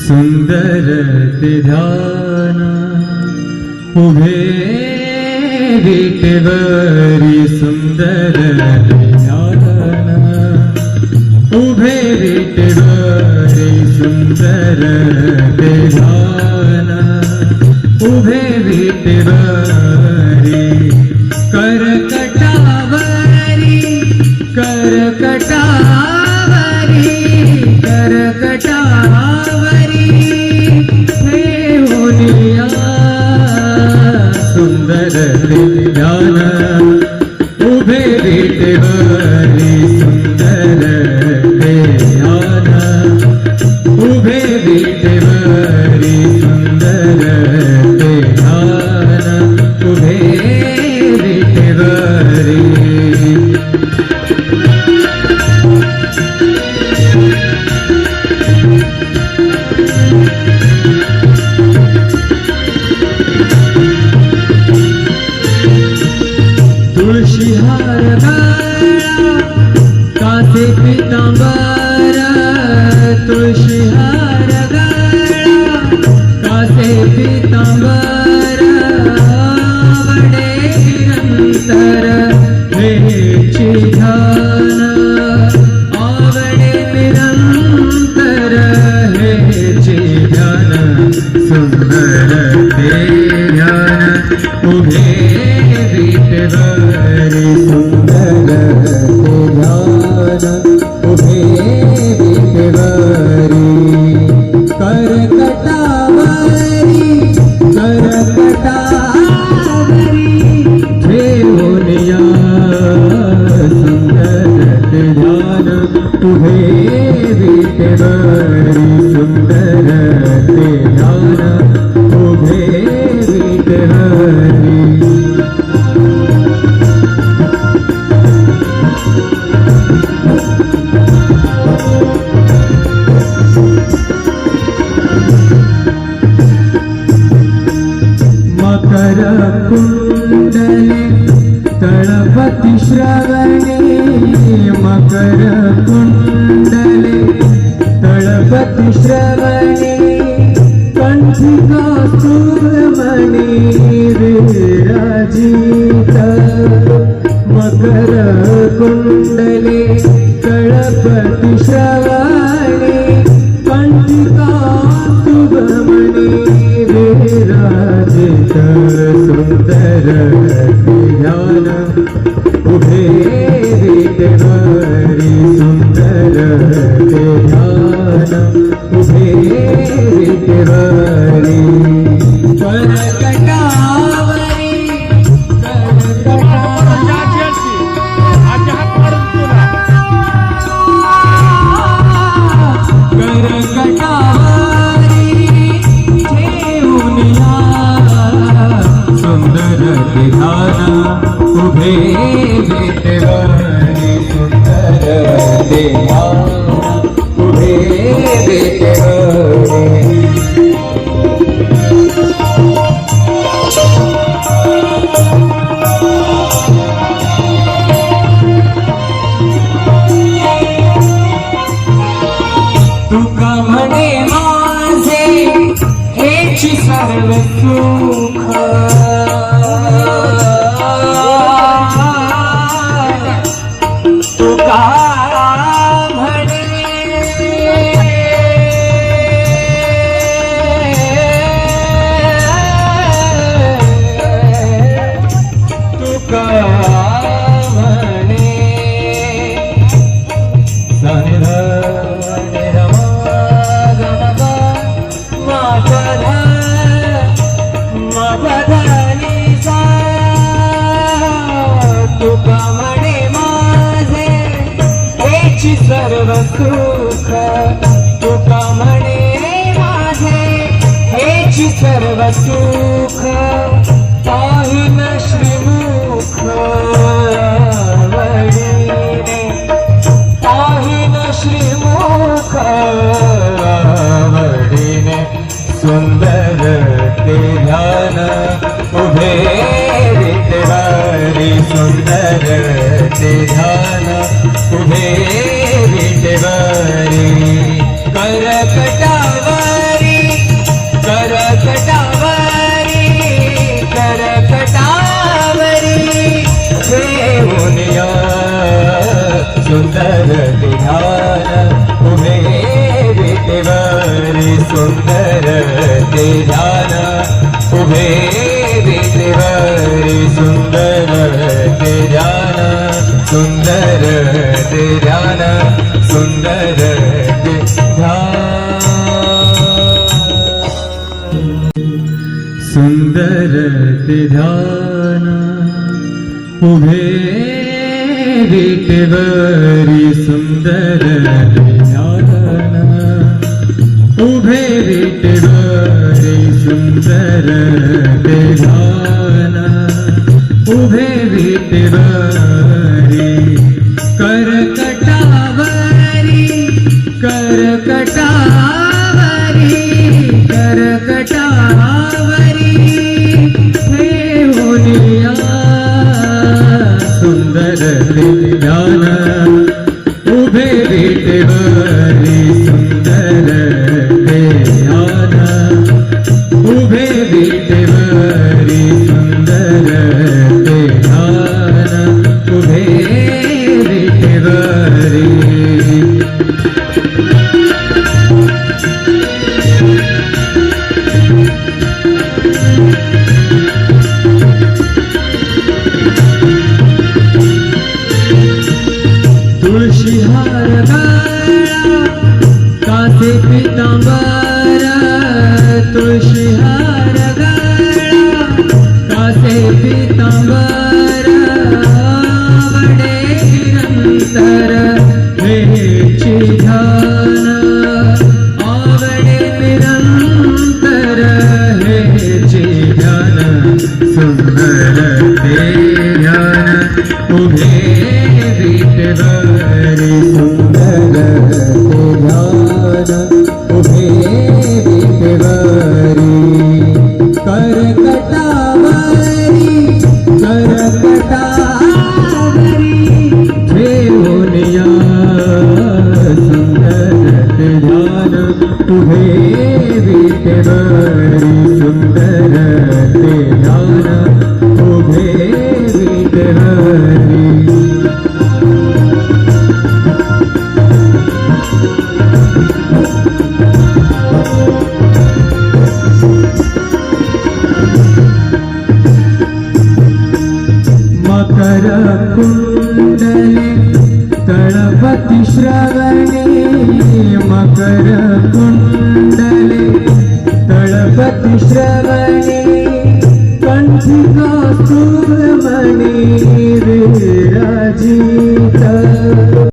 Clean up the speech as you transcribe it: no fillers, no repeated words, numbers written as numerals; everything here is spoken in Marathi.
सुंदर ते ध्यान उभे विटेवरी सुंदर ते ध्यान उभे विटेवरी सुंदर ते ध्यान उभे विटेवरी करकटावरी करकटावरी करकटावरी देवनिया सुंदर ते ध्यान उभे विटेवरी सुंदर ते ध्यान उभे विटेवरी सुंदर ते ध्यान उभे विटेवरी तुळशी हार गळा कासे पितांबर तुळशी हार गळा कासे पितांबर आवडे निरंतर हेची ध्यान आवडे निरंतर हेची ध्यान सुंदर ते ध्यान उभे विटेवरी सुंदर ते ध्यान उभे विटेवरी करकटावरी करकटावरी देवनिया सुंदर ते ध्यान उभे विटेवरी सुंदर ते ध्यान उभे विटेवरी मकर कुंडले तळपति श्रवणे मकर कुंडले तळपति श्रवणे कंठी कौस्तुभमणि विराजित मकर कुंडले तळपति श्रवणे कंठी कौस्तुभमणि विराजित सुंदर ते ध्यान उभे विटेवरी सुंदर ते ध्यान उभे विटेवरी करकटावरी करकटावरी देवनिया सुंदर ते ध्यान उभे विटेवरी सुंदर ते ध्यान उभे विटेवरी तुका म्हणे माझे हेची सर्व सुख तुका म्हणे तुका म्हणे तुका म्हणे माझे हेची सर्व सुख तुका म्हणे माझे हेची सर्व सुख पाहिन श्रीमुख आवडीने पाहिन श्रीमुख आवडीने सुंदर ते ध्यान उभे विटेवरी सुंदर ते ध्यान उभे विटेवरी करकटावरी सुंदर ते ध्यान उभे विटेवरी सुंदर ते ध्यान उभे विटेवरी सुंदर ते ध्यान सुंदर ते ध्यान सुंदर ते ध्यान सुंदर ते ध्यान उभे विटेवरी सुंदर ते ध्यान उभे विटेवरी सुंदर ते ध्यान उभे विटेवरी करकटावरी करकटावरी करकटावरी हे होलिया सुंदर ते ध्यान उभे विटेवरी सुंदर ते ध्यान उभे विटेवरी सुंदर ते ध्यान उभे विटेवरी तुळशी हार गळा कासे पितांबर तुळशी हार गळा कासे पितांबर आवडे निरंतर हेची ध्यान आवडे निरंतर हेची ध्यान सुंदर ते ध्यान उभे विटेवरी सुंदर ते ध्यान उभे विटेवरी करकटावरी करकटावरी ठेवूनिया सुंदर ते ध्यान उभे विटेवरी सुंदर ते ध्यान उभे विटेवरी मकर कुंडले तळपति श्रवणे मकर कुंडले तळपति श्रवणे कंठी कौस्तुभमणि